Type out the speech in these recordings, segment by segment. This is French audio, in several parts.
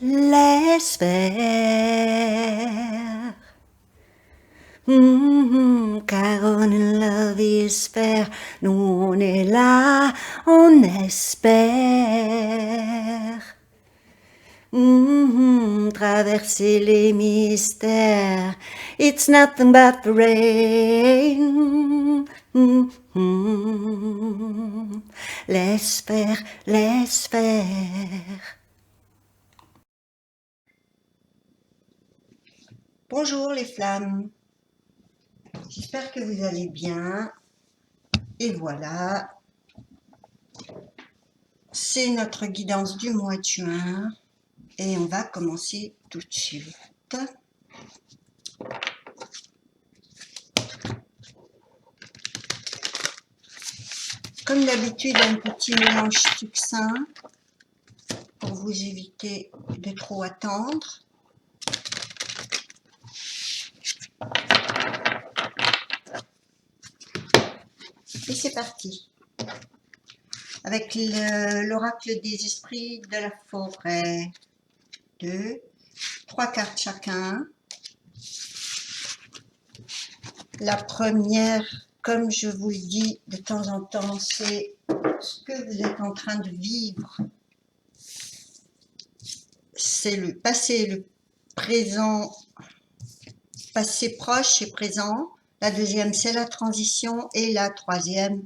Laisse faire. Car on love is fair. Nous on est là, on espère. Traverser les mystères. It's nothing but the rain. Laisse faire, laisse faire. Bonjour les flammes, j'espère que vous allez bien. Et voilà, c'est notre guidance du mois de juin et on va commencer tout de suite. Comme d'habitude, un petit mélange succinct pour vous éviter de trop attendre. Et c'est parti, avec l'oracle des esprits de la forêt. 3 cartes chacun. La première, comme je vous le dis de temps en temps, c'est ce que vous êtes en train de vivre. C'est le passé, le présent, passé proche et présent. La deuxième, c'est la transition. Et la troisième,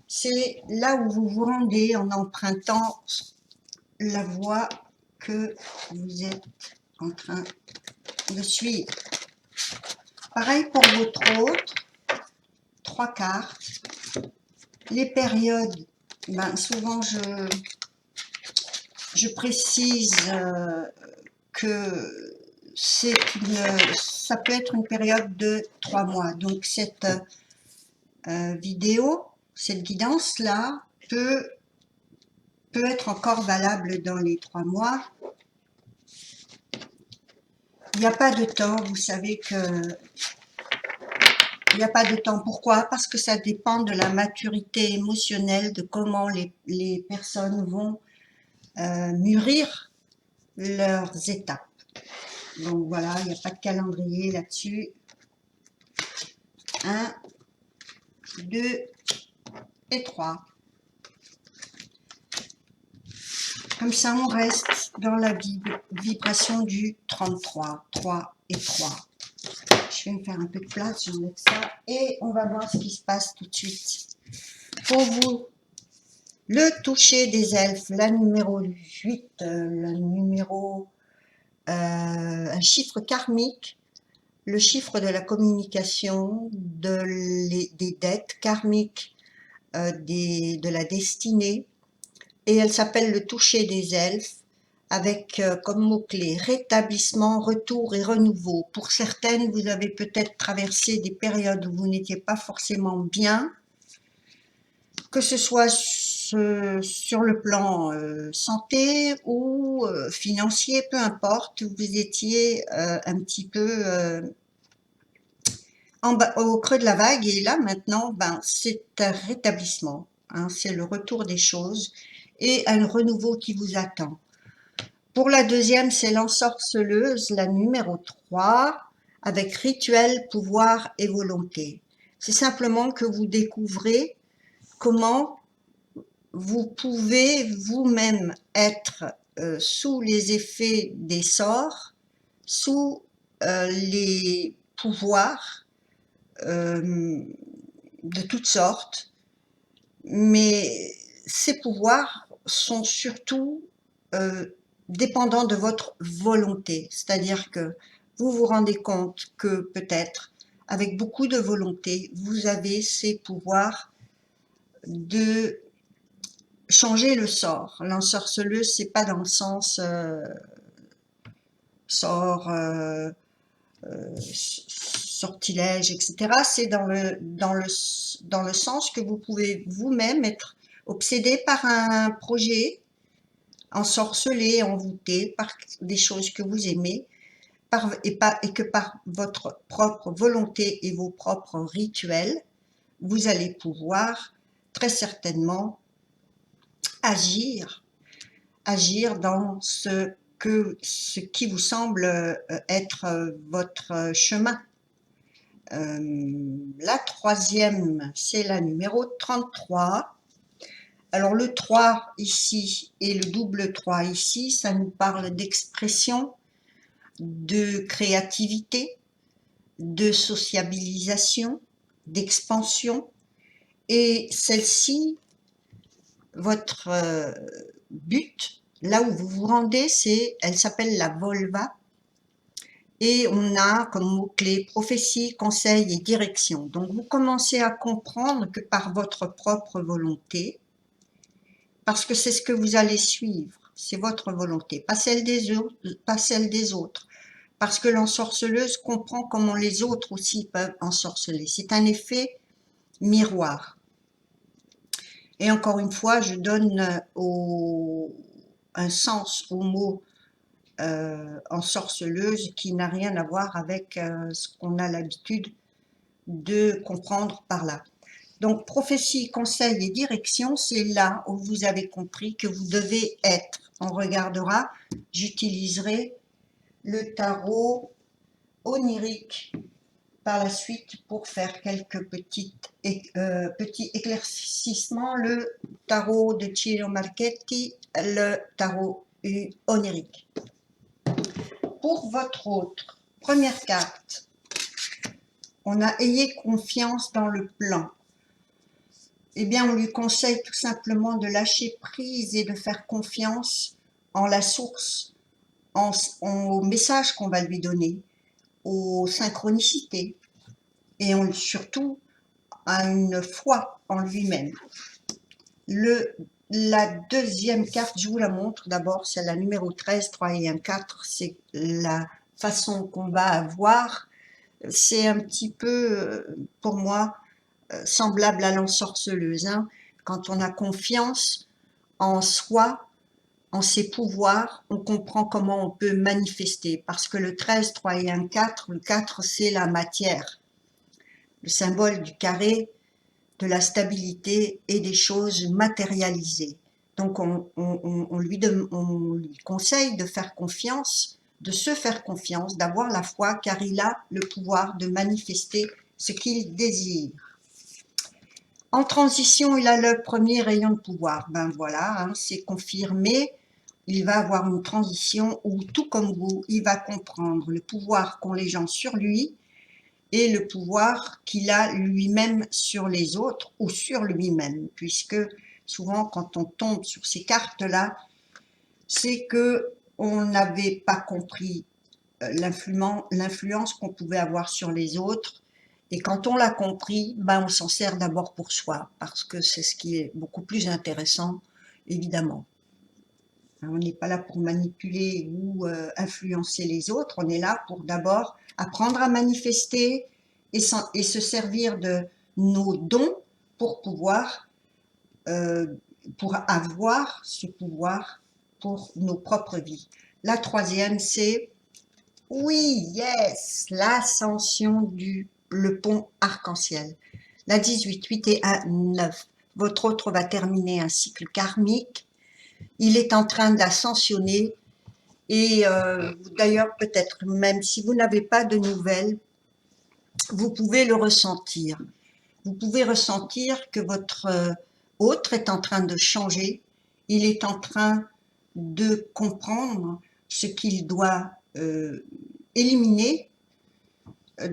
c'est là où vous vous rendez en empruntant la voie que vous êtes en train de suivre. Pareil pour votre autre. 3 cartes. Les périodes, souvent je précise que ça peut être une période de 3 mois. Donc cette vidéo, cette guidance-là peut être encore valable dans les 3 mois. Il n'y a pas de temps, vous savez que il n'y a pas de temps. Pourquoi? Parce que ça dépend de la maturité émotionnelle, de comment les personnes vont mûrir leurs étapes. Donc voilà, il n'y a pas de calendrier là-dessus. 1, 2 et 3. Comme ça, on reste dans la vibration du 33. 3 et 3. Je vais me faire un peu de place, j'enlève ça. Et on va voir ce qui se passe tout de suite. Pour vous, le toucher des elfes, la numéro 8, le numéro, un chiffre karmique, le chiffre de la communication, des dettes karmiques, de la destinée, et elle s'appelle le toucher des elfes, avec comme mot-clé rétablissement, retour et renouveau. Pour certaines, vous avez peut-être traversé des périodes où vous n'étiez pas forcément bien, que ce soit sur le plan santé ou financier, peu importe, vous étiez un petit peu au creux de la vague, et là maintenant, c'est un rétablissement, hein, c'est le retour des choses et un renouveau qui vous attend. Pour la deuxième, c'est l'ensorceleuse, la numéro 3, avec rituel, pouvoir et volonté. C'est simplement que vous découvrez comment vous pouvez vous-même être sous les effets des sorts, sous les pouvoirs de toutes sortes, mais ces pouvoirs sont surtout dépendants de votre volonté, c'est-à-dire que vous vous rendez compte que peut-être avec beaucoup de volonté, vous avez ces pouvoirs de changer le sort. L'ensorceleuse, c'est pas dans le sens sort, sortilège, etc. C'est dans le sens que vous pouvez vous-même être obsédé par un projet, ensorcelé, envoûté par des choses que vous aimez, et que par votre propre volonté et vos propres rituels, vous allez pouvoir très certainement agir dans ce que ce qui vous semble être votre chemin. La troisième, c'est la numéro 33. Alors le 3 ici et le double 3 ici, ça nous parle d'expression, de créativité, de sociabilisation, d'expansion. Et celle-ci, votre but, là où vous vous rendez, elle s'appelle la Volva. Et on a comme mot-clé prophétie, conseil et direction. Donc vous commencez à comprendre que par votre propre volonté, parce que c'est ce que vous allez suivre, c'est votre volonté, pas celle des autres, parce que l'ensorceleuse comprend comment les autres aussi peuvent ensorceler. C'est un effet miroir. Et encore une fois, je donne un sens au mot ensorceleuse qui n'a rien à voir avec ce qu'on a l'habitude de comprendre par là. Donc, prophétie, conseil et direction, c'est là où vous avez compris que vous devez être. On regardera, j'utiliserai le tarot onirique par la suite pour faire quelques petits éclaircissements. Le tarot de Ciro Marchetti, le tarot onirique. Pour votre autre, première carte, on a « Ayez confiance dans le plan ». Eh bien, on lui conseille tout simplement de lâcher prise et de faire confiance en la source, au message qu'on va lui donner, aux synchronicités et surtout à une foi en lui-même. La deuxième carte, je vous la montre d'abord, c'est la numéro 13, 3 et 1, 4, c'est la façon qu'on va avoir. C'est un petit peu, pour moi, semblable à l'ensorceleuse. Hein. Quand on a confiance en soi, en ses pouvoirs, on comprend comment on peut manifester. Parce que le 13, 3 et 1, 4, le 4, c'est la matière. Le symbole du carré, de la stabilité et des choses matérialisées. Donc on lui conseille de faire confiance, de se faire confiance, d'avoir la foi, car il a le pouvoir de manifester ce qu'il désire. En transition, il a le premier rayon de pouvoir. Ben voilà, hein, c'est confirmé. Il va avoir une transition où, tout comme vous, il va comprendre le pouvoir qu'ont les gens sur lui et le pouvoir qu'il a lui-même sur les autres ou sur lui-même. Puisque souvent, quand on tombe sur ces cartes-là, c'est que on n'avait pas compris l'influence qu'on pouvait avoir sur les autres. Et quand on l'a compris, ben on s'en sert d'abord pour soi, parce que c'est ce qui est beaucoup plus intéressant, évidemment. On n'est pas là pour manipuler ou influencer les autres, on est là pour d'abord apprendre à manifester et se servir de nos dons pour pouvoir, pour avoir ce pouvoir pour nos propres vies. La troisième, c'est, oui, yes, l'ascension le pont arc-en-ciel. La 18, 8 et 1, 9. Votre autre va terminer un cycle karmique. Il est en train d'ascensionner et d'ailleurs peut-être même si vous n'avez pas de nouvelles, vous pouvez le ressentir. Vous pouvez ressentir que votre autre est en train de changer. Il est en train de comprendre ce qu'il doit éliminer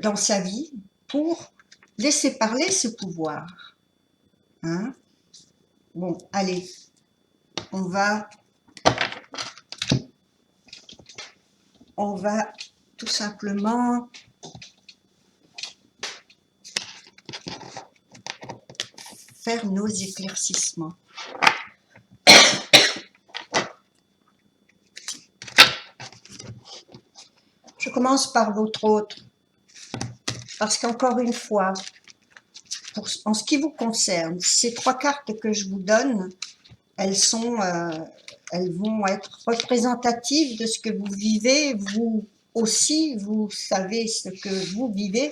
dans sa vie pour laisser parler ce pouvoir. Hein? Bon, allez, on va tout simplement faire nos éclaircissements. Je commence par votre autre, parce qu'encore une fois, en ce qui vous concerne, ces trois cartes que je vous donne, elles vont être représentatives de ce que vous vivez. Vous aussi, vous savez ce que vous vivez.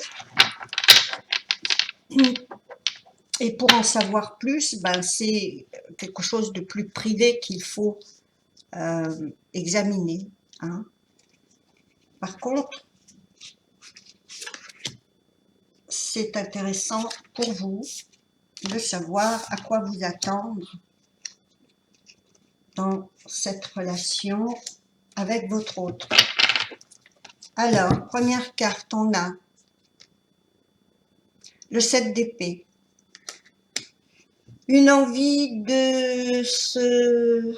Et pour en savoir plus, ben, c'est quelque chose de plus privé qu'il faut examiner. hein. Par contre, c'est intéressant pour vous de savoir à quoi vous attendre dans cette relation avec votre autre. Alors, première carte, on a le 7 d'épée. Une envie de se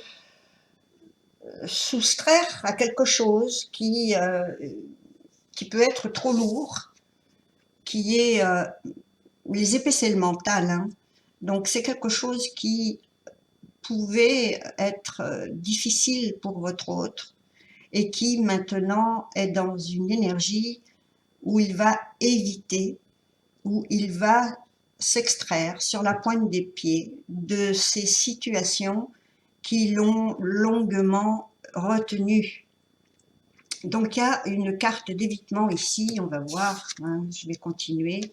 soustraire à quelque chose qui peut être trop lourd, qui est les épées, c'est le mental, hein. Donc c'est quelque chose qui pouvait être difficile pour votre autre et qui maintenant est dans une énergie où il va éviter, où il va s'extraire sur la pointe des pieds de ces situations qui l'ont longuement retenu. Donc il y a une carte d'évitement ici, on va voir, hein, je vais continuer.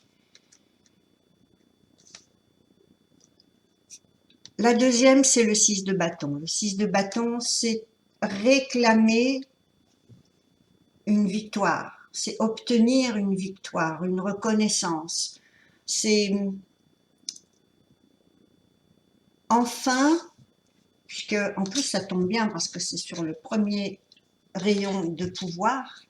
La deuxième, c'est le 6 de bâton. Le 6 de bâton, c'est réclamer une victoire, c'est obtenir une victoire, une reconnaissance. C'est enfin, puisque en plus ça tombe bien parce que c'est sur le premier rayon de pouvoir,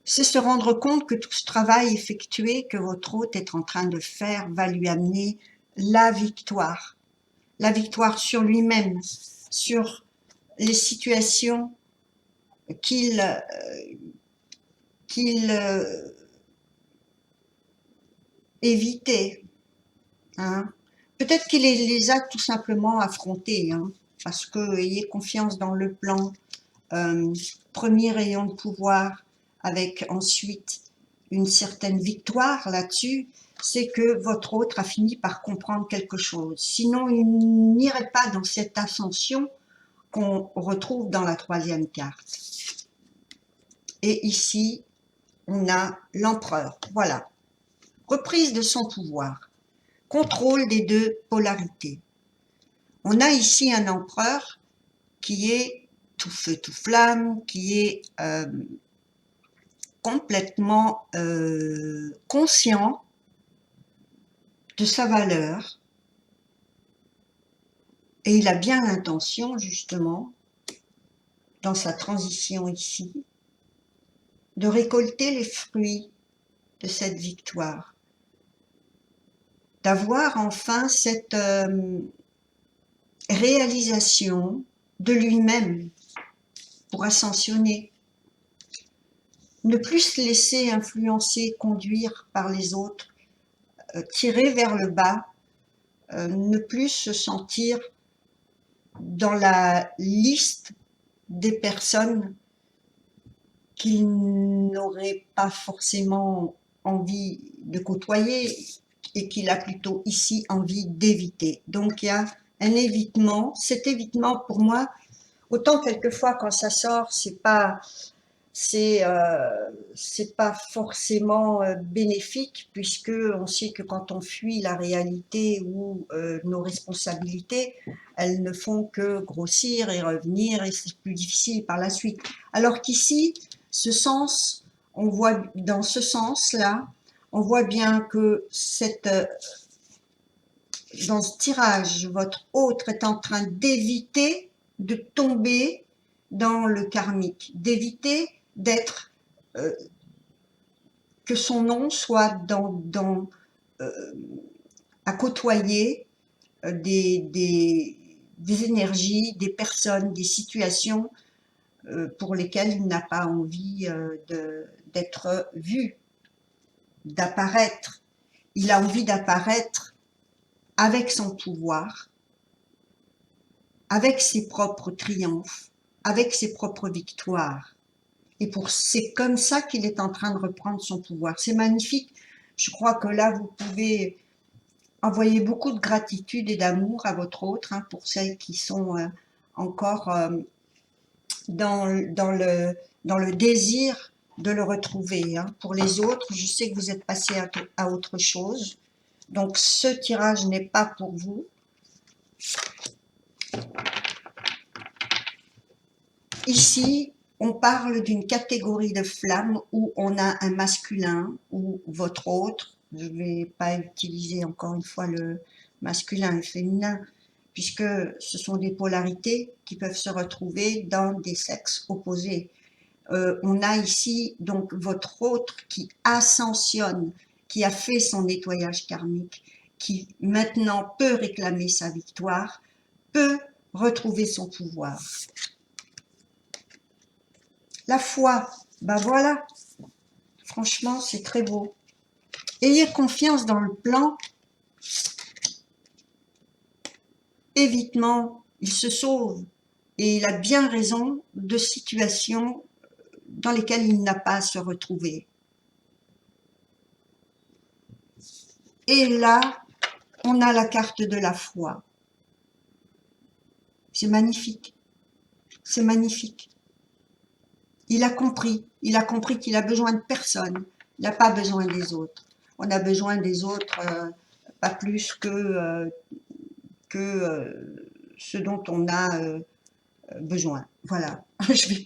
c'est se rendre compte que tout ce travail effectué que votre hôte est en train de faire va lui amener la victoire sur lui-même, sur les situations qu'il évitait, hein. Peut-être qu'il les a tout simplement affrontés, hein, parce que ayez confiance dans le plan. Premier rayon de pouvoir avec ensuite une certaine victoire là-dessus, c'est que votre autre a fini par comprendre quelque chose. Sinon, il n'irait pas dans cette ascension qu'on retrouve dans la troisième carte. Et ici, on a l'empereur. Voilà. Reprise de son pouvoir. Contrôle des deux polarités. On a ici un empereur qui est tout feu, tout flamme, qui est complètement conscient de sa valeur et il a bien l'intention justement dans sa transition ici de récolter les fruits de cette victoire, d'avoir enfin cette réalisation de lui-même pour ascensionner, ne plus se laisser influencer, conduire par les autres, tirer vers le bas, ne plus se sentir dans la liste des personnes qu'il n'aurait pas forcément envie de côtoyer et qu'il a plutôt ici envie d'éviter. Donc il y a un évitement. Cet évitement, pour moi, autant quelquefois quand ça sort, c'est pas forcément bénéfique, puisque on sait que quand on fuit la réalité ou nos responsabilités, elles ne font que grossir et revenir et c'est plus difficile par la suite. Alors qu'ici, ce sens, on voit dans ce sens-là, on voit bien que dans ce tirage, votre autre est en train d'éviter de tomber dans le karmique, d'éviter d'être que son nom soit à côtoyer des énergies, des personnes, des situations pour lesquelles il n'a pas envie d'être vu, d'apparaître. Il a envie d'apparaître avec son pouvoir, avec ses propres triomphes, avec ses propres victoires. Et c'est comme ça qu'il est en train de reprendre son pouvoir. C'est magnifique. Je crois que là, vous pouvez envoyer beaucoup de gratitude et d'amour à votre autre, hein, pour celles qui sont encore dans le désir de le retrouver, hein. Pour les autres, je sais que vous êtes passé à autre chose. Donc, ce tirage n'est pas pour vous. Ici, on parle d'une catégorie de flammes où on a un masculin ou votre autre. Je ne vais pas utiliser encore une fois le masculin et féminin, puisque ce sont des polarités qui peuvent se retrouver dans des sexes opposés. On a ici donc votre autre qui ascensionne, qui a fait son nettoyage karmique, qui maintenant peut réclamer sa victoire, peut retrouver son pouvoir. La foi, ben voilà, franchement c'est très beau. Ayez confiance dans le plan. Évitement, il se sauve et il a bien raison de situations dans lesquelles il n'a pas à se retrouver. Et là, on a la carte de la foi. C'est magnifique. C'est magnifique. Il a compris qu'il a besoin de personne. Il n'a pas besoin des autres. On a besoin des autres, pas plus que ce dont on a besoin. Voilà. Je vais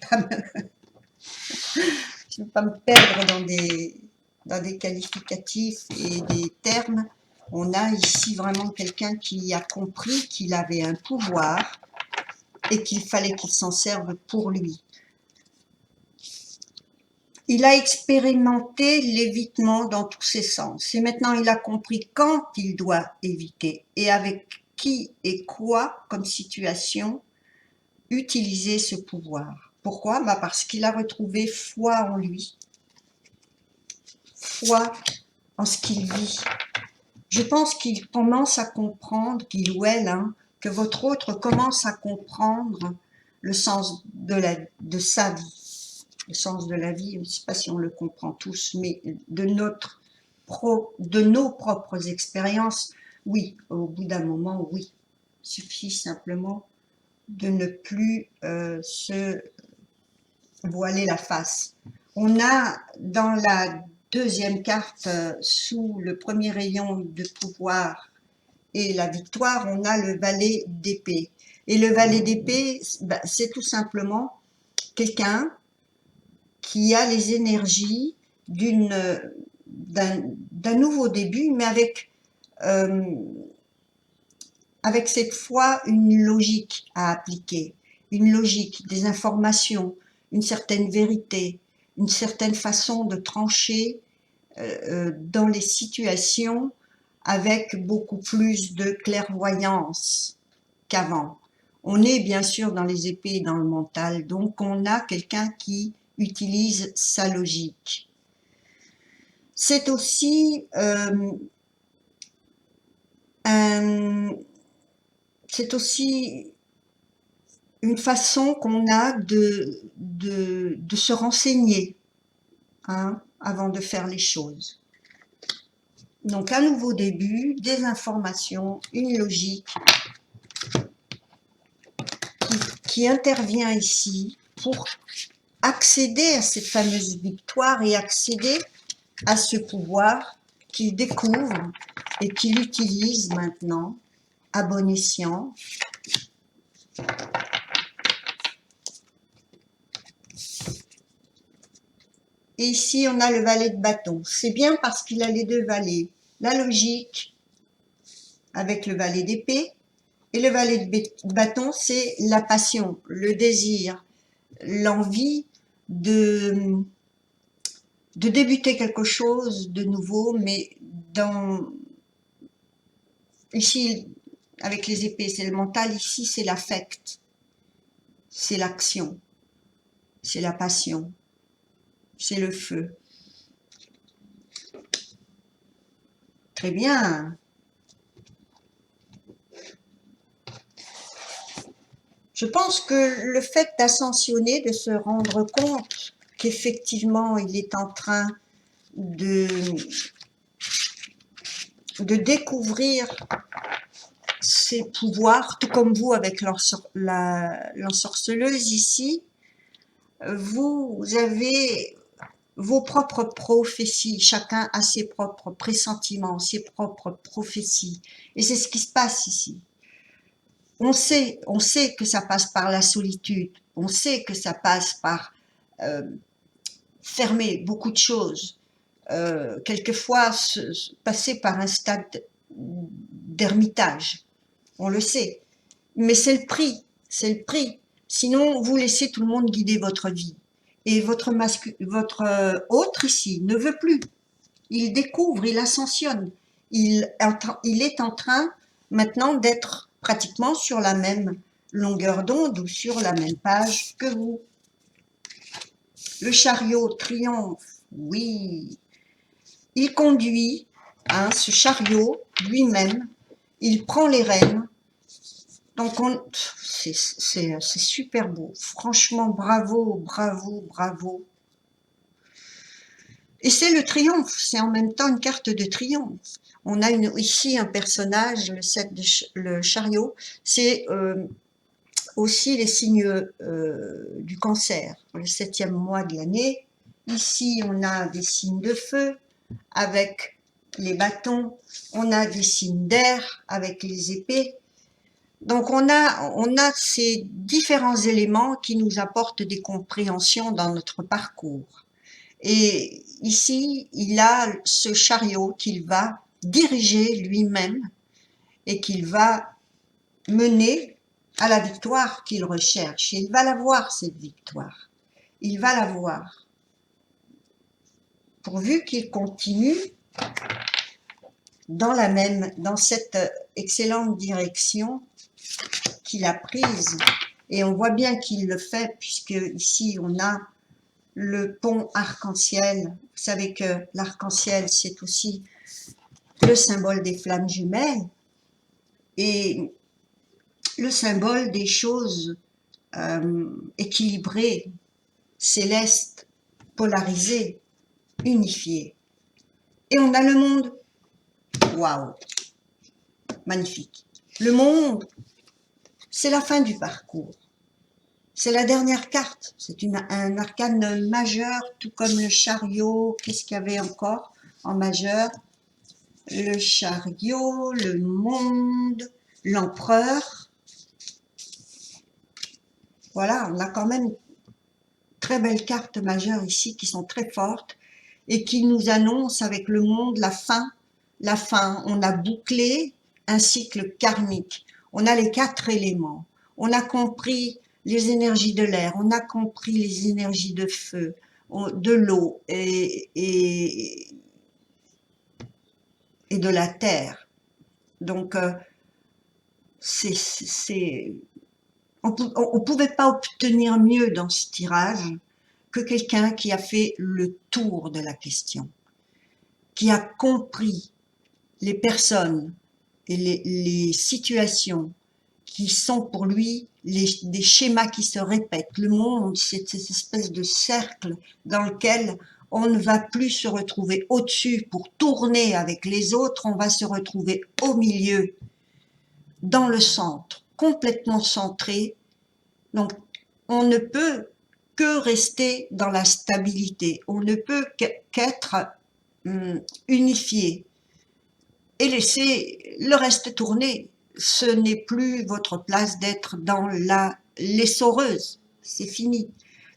pas me perdre dans des qualificatifs et des termes. On a ici vraiment quelqu'un qui a compris qu'il avait un pouvoir et qu'il fallait qu'il s'en serve pour lui. Il a expérimenté l'évitement dans tous ses sens et maintenant il a compris quand il doit éviter et avec qui et quoi comme situation utiliser ce pouvoir. Pourquoi? Parce qu'il a retrouvé foi en lui, foi en ce qu'il vit. Je pense qu'il commence à comprendre, qu'il ou elle, que votre autre commence à comprendre le sens de sa vie. Le sens de la vie, je ne sais pas si on le comprend tous, mais de nos propres expériences, oui, au bout d'un moment, oui. Il suffit simplement de ne plus se voiler la face. On a dans la deuxième carte, sous le premier rayon de pouvoir et la victoire, on a le valet d'épée. Et le valet d'épée, c'est tout simplement quelqu'un qui a les énergies d'un nouveau début, mais avec cette fois une logique à appliquer, une logique, des informations, une certaine vérité, une certaine façon de trancher dans les situations avec beaucoup plus de clairvoyance qu'avant. On est bien sûr dans les épées et dans le mental, donc on a quelqu'un qui utilise sa logique. C'est aussi une façon qu'on a de se renseigner avant de faire les choses. Donc un nouveau début, des informations, une logique qui intervient ici pour accéder à cette fameuse victoire et accéder à ce pouvoir qu'il découvre et qu'il utilise maintenant à bon escient. Et ici, on a le valet de bâton. C'est bien parce qu'il a les deux valets. La logique avec le valet d'épée. Et le valet de bâton, c'est la passion, le désir, l'envie de débuter quelque chose de nouveau, mais ici, avec les épées, c'est le mental. Ici, c'est l'affect. C'est l'action. C'est la passion. C'est le feu. Très bien. Je pense que le fait d'ascensionner, de se rendre compte qu'effectivement il est en train de découvrir ses pouvoirs, tout comme vous avec l'ensorceleuse ici, vous avez vos propres prophéties, chacun a ses propres pressentiments, ses propres prophéties. Et c'est ce qui se passe ici. on sait que ça passe par la solitude, on sait que ça passe par fermer beaucoup de choses, quelquefois passer par un stade d'ermitage, on le sait, mais c'est le prix, c'est le prix. Sinon, vous laissez tout le monde guider votre vie. Et votre autre ici ne veut plus. Il découvre, il ascensionne. Il est en train maintenant d'être pratiquement sur la même longueur d'onde ou sur la même page que vous. Le chariot triomphe, oui. Il conduit ce chariot lui-même, il prend les rênes. Donc, c'est super beau. Franchement, bravo, bravo, bravo. Et c'est le triomphe, c'est en même temps une carte de triomphe. On a ici un personnage, le chariot, c'est aussi les signes du cancer, le 7e mois de l'année. Ici, on a des signes de feu avec les bâtons, on a des signes d'air avec les épées. Donc, on a ces différents éléments qui nous apportent des compréhensions dans notre parcours. Et ici, il a ce chariot qu'il va diriger lui-même et qu'il va mener à la victoire qu'il recherche. Et il va l'avoir, cette victoire. Il va l'avoir. Pourvu qu'il continue dans cette excellente direction qu'il a prise. Et on voit bien qu'il le fait, puisque ici, on a le pont arc-en-ciel. Vous savez que l'arc-en-ciel, c'est aussi le symbole des flammes jumelles et le symbole des choses équilibrées, célestes, polarisées, unifiées. Et on a le monde. Waouh! Magnifique. Le monde, c'est la fin du parcours. C'est la dernière carte. C'est un arcane majeur, tout comme le chariot. Qu'est-ce qu'il y avait encore en majeur? Le chariot, le monde, l'empereur. Voilà, on a quand même très belles cartes majeures ici qui sont très fortes et qui nous annoncent avec le monde la fin. La fin, on a bouclé un cycle karmique. On a les 4 éléments. On a compris les énergies de l'air, on a compris les énergies de feu, de l'eau et de la terre. Donc, on ne pouvait pas obtenir mieux dans ce tirage que quelqu'un qui a fait le tour de la question, qui a compris les personnes et les situations qui sont pour lui des schémas qui se répètent. Le monde, c'est cette espèce de cercle dans lequel on ne va plus se retrouver au-dessus pour tourner avec les autres, on va se retrouver au milieu, dans le centre, complètement centré. Donc, on ne peut que rester dans la stabilité, on ne peut qu'être unifié et laisser le reste tourner. Ce n'est plus votre place d'être dans l'essoreuse, c'est fini.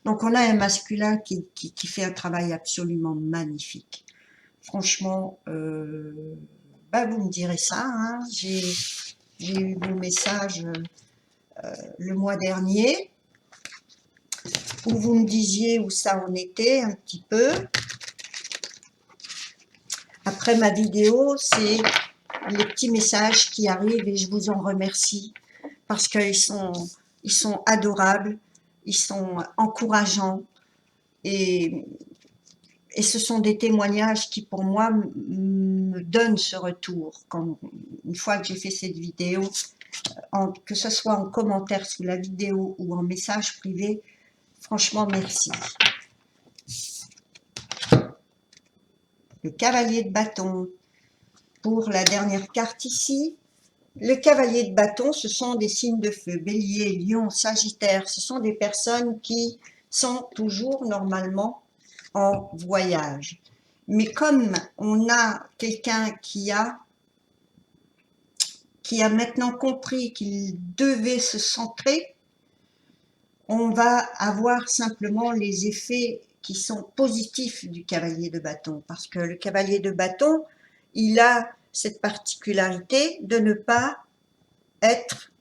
Donc on a un masculin qui fait un travail absolument magnifique. Franchement, vous me direz ça, hein. J'ai eu vos messages le mois dernier, où vous me disiez où ça en était un petit peu. Après ma vidéo, c'est les petits messages qui arrivent et je vous en remercie parce qu'ils sont adorables, ils sont encourageants et ce sont des témoignages qui pour moi me donnent ce retour. Une fois que j'ai fait cette vidéo, que ce soit en commentaire sous la vidéo ou en message privé, franchement merci. Le cavalier de bâton. Pour la dernière carte ici, le cavalier de bâton, ce sont des signes de feu, bélier, lion, sagittaire, ce sont des personnes qui sont toujours normalement en voyage. Mais comme on a quelqu'un qui a qui a maintenant compris qu'il devait se centrer, on va avoir simplement les effets qui sont positifs du cavalier de bâton. Parce que le cavalier de bâton, il a cette particularité de ne pas être,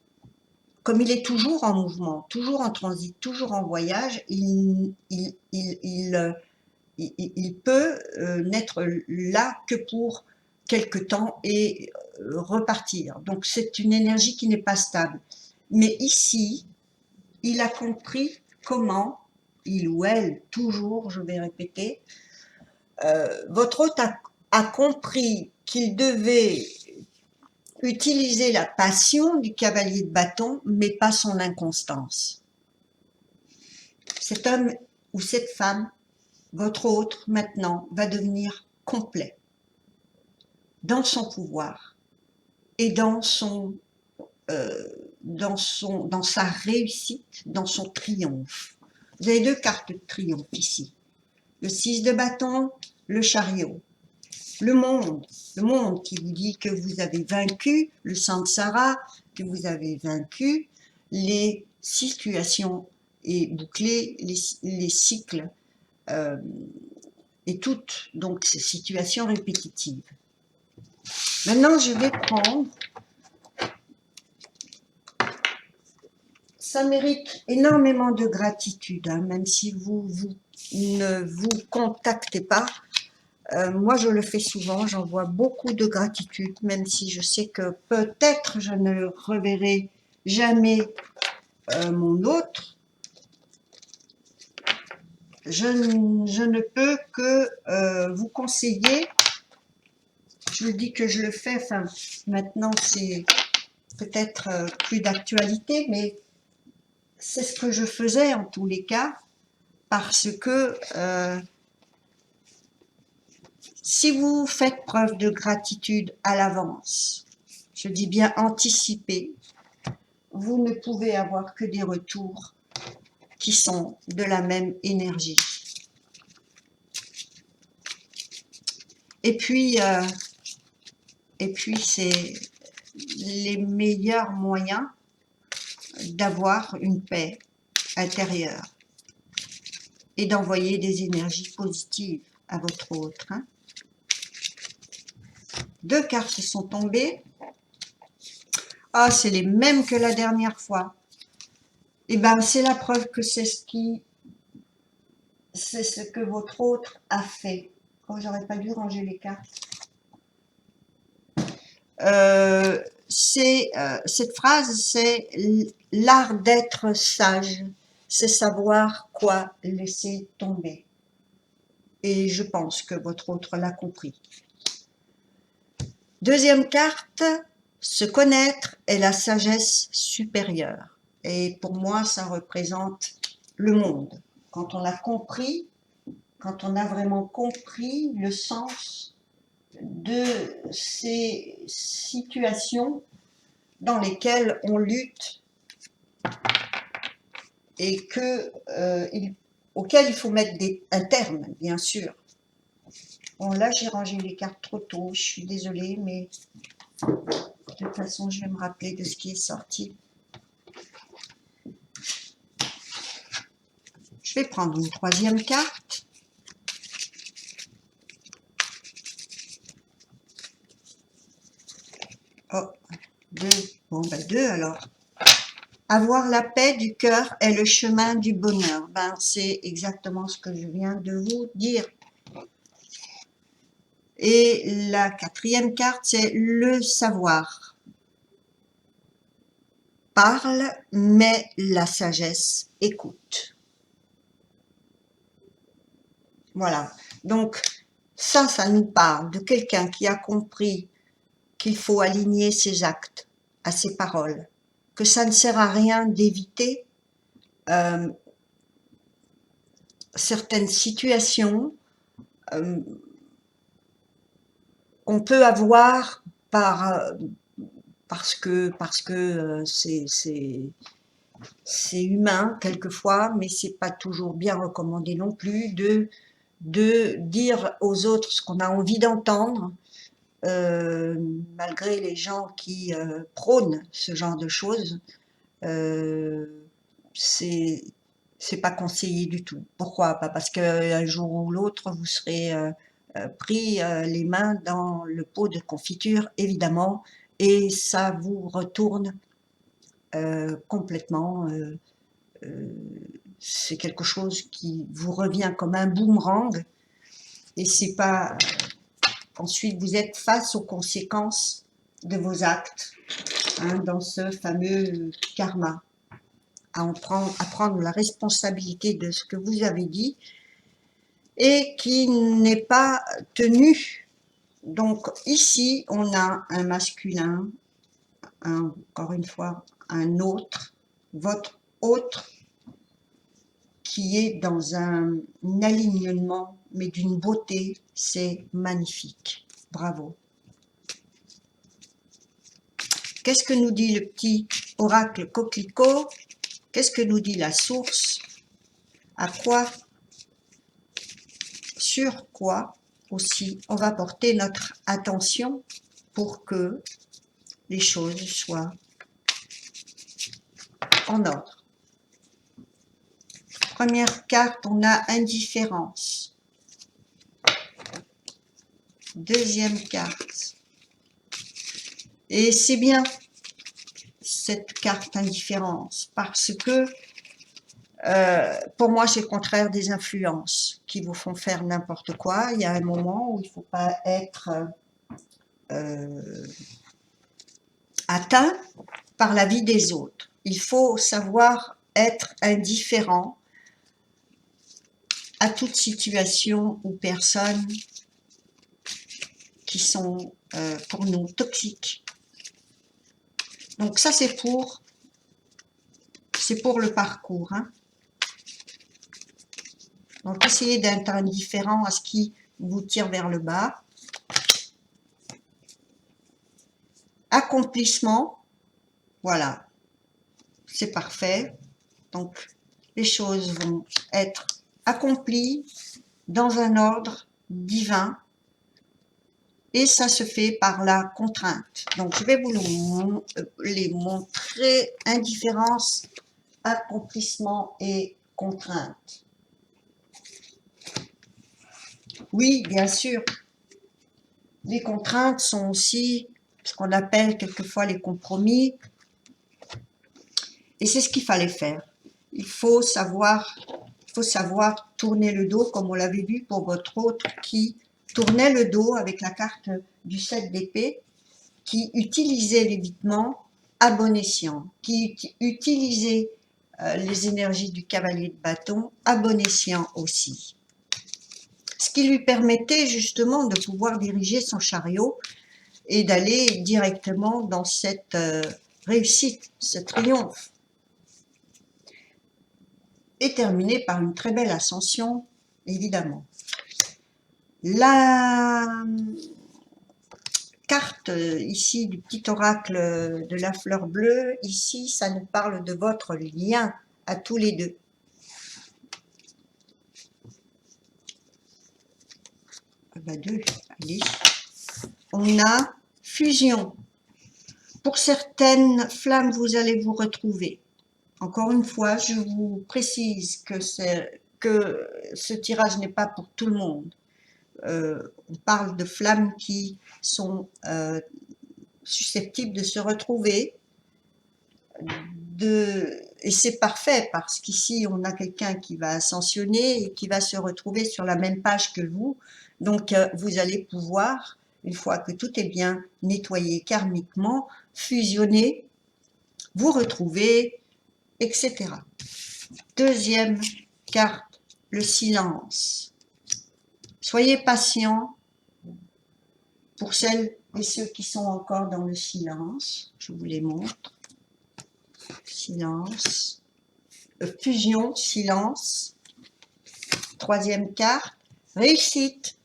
comme il est toujours en mouvement, toujours en transit, toujours en voyage, il peut n'être là que pour quelque temps et repartir. Donc c'est une énergie qui n'est pas stable. Mais ici, il a compris comment, il ou elle, toujours, je vais répéter, votre hôte a compris qu'il devait utiliser la passion du cavalier de bâton, mais pas son inconstance. Cet homme ou cette femme, votre hôte, maintenant, va devenir complet dans son pouvoir et dans sa réussite, dans son triomphe. Vous avez deux cartes de triomphe ici. Le 6 de bâton, le chariot. Le monde qui vous dit que vous avez vaincu, le samsara, que vous avez vaincu les situations et bouclé les cycles et toutes donc ces situations répétitives. Maintenant, je vais prendre, ça mérite énormément de gratitude, hein, même si vous ne vous contactez pas. Moi, je le fais souvent, j'envoie beaucoup de gratitude, même si je sais que peut-être je ne reverrai jamais mon autre. Je ne peux que vous conseiller, je vous dis que je le fais, enfin, maintenant c'est peut-être plus d'actualité, mais c'est ce que je faisais en tous les cas, parce que si vous faites preuve de gratitude à l'avance, je dis bien anticiper, vous ne pouvez avoir que des retours qui sont de la même énergie. Et puis c'est les meilleurs moyens d'avoir une paix intérieure et d'envoyer des énergies positives à votre autre. Hein. Deux cartes sont tombées. Ah, c'est les mêmes que la dernière fois. Et bien, c'est la preuve que c'est ce que votre autre a fait. Oh, j'aurais pas dû ranger les cartes. Cette phrase, c'est l'art d'être sage, c'est savoir quoi laisser tomber. Et je pense que votre autre l'a compris. Deuxième carte, se connaître est la sagesse supérieure. Et pour moi, ça représente le monde. Quand on a compris, quand on a vraiment compris le sens de ces situations dans lesquelles on lutte et auxquelles il faut mettre un terme, bien sûr. Bon, là, j'ai rangé les cartes trop tôt, je suis désolée, mais de toute façon, je vais me rappeler de ce qui est sorti. Je vais prendre une troisième carte. Oh, deux. Bon, ben deux alors. Avoir la paix du cœur est le chemin du bonheur. Ben, c'est exactement ce que je viens de vous dire. Et la quatrième carte, c'est le savoir. Parle, mais la sagesse écoute. Voilà. Donc, ça nous parle de quelqu'un qui a compris qu'il faut aligner ses actes à ses paroles, que ça ne sert à rien d'éviter certaines situations qu'on peut avoir parce que c'est humain quelquefois, mais c'est pas toujours bien recommandé non plus de dire aux autres ce qu'on a envie d'entendre, malgré les gens qui prônent ce genre de choses, c'est pas conseillé du tout. Pourquoi? Pas parce qu'un jour ou l'autre, vous serez pris les mains dans le pot de confiture, évidemment, et ça vous retourne complètement. C'est quelque chose qui vous revient comme un boomerang, et c'est pas. Ensuite, vous êtes face aux conséquences de vos actes, hein, dans ce fameux karma. À prendre la responsabilité de ce que vous avez dit et qui n'est pas tenu. Donc ici, on a un masculin, encore une fois, un autre, votre autre, qui est dans un alignement, mais d'une beauté, c'est magnifique. Bravo. Qu'est-ce que nous dit le petit oracle coquelicot? Qu'est-ce que nous dit la source? À quoi, sur quoi aussi on va porter notre attention pour que les choses soient en ordre. Première carte, on a indifférence. Deuxième carte. Et c'est bien cette carte indifférence parce que pour moi, c'est le contraire des influences qui vous font faire n'importe quoi. Il y a un moment où il ne faut pas être atteint par la vie des autres. Il faut savoir être indifférent à toute situation ou personne qui sont pour nous toxiques. Donc ça, c'est pour le parcours, hein. Donc essayez d'être indifférent à ce qui vous tire vers le bas. Accomplissement, voilà, c'est parfait. Donc les choses vont être accomplies dans un ordre divin et ça se fait par la contrainte. Donc je vais vous les montrer: indifférence, accomplissement et contrainte. Oui, bien sûr, les contraintes sont aussi ce qu'on appelle quelquefois les compromis, et c'est ce qu'il fallait faire. Il faut savoir tourner le dos, comme on l'avait vu pour votre autre qui tournait le dos avec la carte du 7 d'épée, qui utilisait l'évitement à bon escient, qui utilisait les énergies du cavalier de bâton à bon escient aussi. Ce qui lui permettait justement de pouvoir diriger son chariot et d'aller directement dans cette réussite, ce triomphe. Et terminé par une très belle ascension, évidemment. La carte ici du petit oracle de la fleur bleue, ici, ça nous parle de votre lien à tous les deux. Bah deux, allez. On a fusion. Pour certaines flammes, vous allez vous retrouver. Encore une fois, je vous précise que ce tirage n'est pas pour tout le monde. On parle de flammes qui sont susceptibles de se retrouver. Et c'est parfait parce qu'ici, on a quelqu'un qui va ascensionner et qui va se retrouver sur la même page que vous. Donc, vous allez pouvoir, une fois que tout est bien nettoyé karmiquement, fusionner, vous retrouver, etc. Deuxième carte, le silence. Soyez patients pour celles et ceux qui sont encore dans le silence. Je vous les montre. Silence. Fusion, silence. Troisième carte, réussite.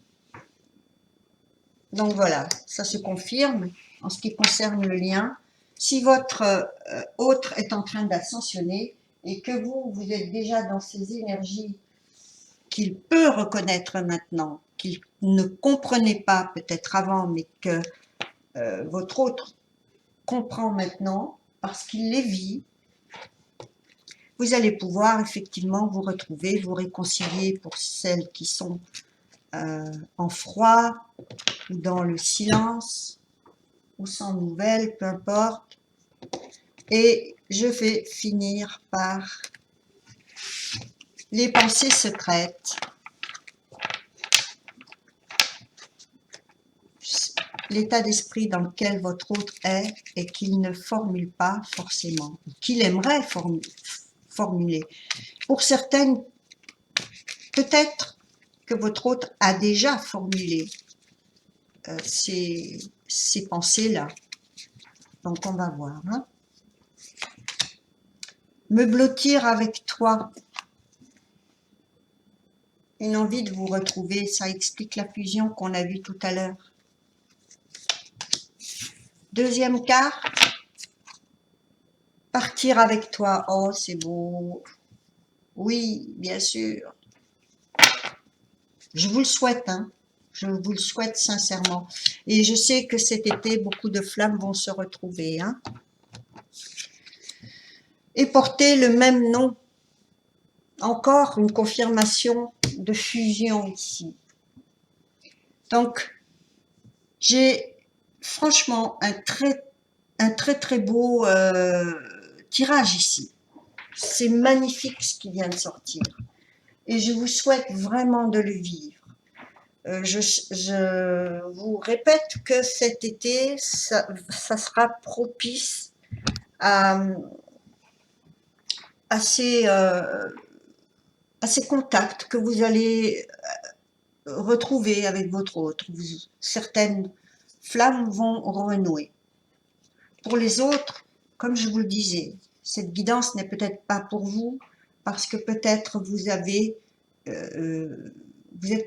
Donc voilà, ça se confirme en ce qui concerne le lien. Si votre autre est en train d'ascensionner et que vous êtes déjà dans ces énergies qu'il peut reconnaître maintenant, qu'il ne comprenait pas peut-être avant, mais que votre autre comprend maintenant, parce qu'il les vit, vous allez pouvoir effectivement vous retrouver, vous réconcilier pour celles qui sont en froid, ou dans le silence, ou sans nouvelles, peu importe. Et je vais finir par les pensées secrètes. L'état d'esprit dans lequel votre autre est et qu'il ne formule pas forcément, qu'il aimerait formuler. Pour certaines, peut-être que votre autre a déjà formulé ces pensées-là. Donc on va voir. Hein. Me blottir avec toi. Une envie de vous retrouver, ça explique la fusion qu'on a vue tout à l'heure. Deuxième carte, partir avec toi. Oh, c'est beau. Oui, bien sûr. Je vous le souhaite, hein. Je vous le souhaite sincèrement. Et je sais que cet été, beaucoup de flammes vont se retrouver, hein. Et porter le même nom. Encore une confirmation de fusion ici. Donc, j'ai franchement un très beau tirage ici. C'est magnifique ce qui vient de sortir. Et je vous souhaite vraiment de le vivre. Je vous répète que cet été, ça sera propice à ces contacts que vous allez retrouver avec votre autre. Certaines flammes vont renouer. Pour les autres, comme je vous le disais, cette guidance n'est peut-être pas pour vous parce que peut-être vous êtes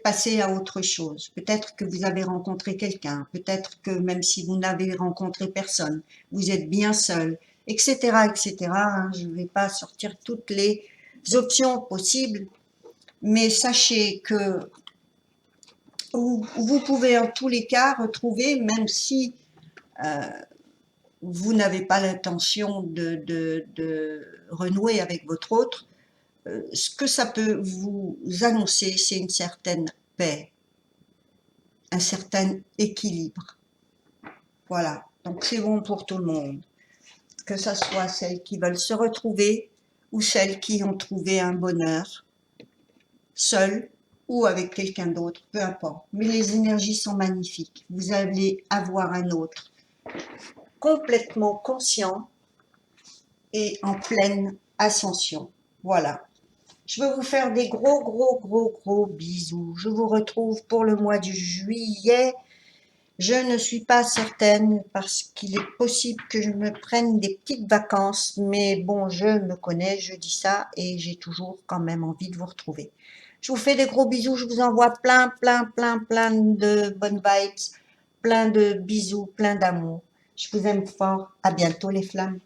passé à autre chose. Peut-être que vous avez rencontré quelqu'un. Peut-être que même si vous n'avez rencontré personne, vous êtes bien seul, etc., etc. Je ne vais pas sortir toutes les options possibles, mais sachez que vous pouvez en tous les cas retrouver, même si vous n'avez pas l'intention de renouer avec votre autre, ce que ça peut vous annoncer, c'est une certaine paix, un certain équilibre. Voilà, donc c'est bon pour tout le monde. Que ce soit celles qui veulent se retrouver ou celles qui ont trouvé un bonheur, seules ou avec quelqu'un d'autre, peu importe. Mais les énergies sont magnifiques. Vous allez avoir un autre complètement conscient et en pleine ascension. Voilà. Je veux vous faire des gros bisous. Je vous retrouve pour le mois de juillet. Je ne suis pas certaine parce qu'il est possible que je me prenne des petites vacances. Mais bon, je me connais, je dis ça et j'ai toujours quand même envie de vous retrouver. Je vous fais des gros bisous. Je vous envoie plein de bonnes vibes. Plein de bisous, plein d'amour. Je vous aime fort. À bientôt les flammes.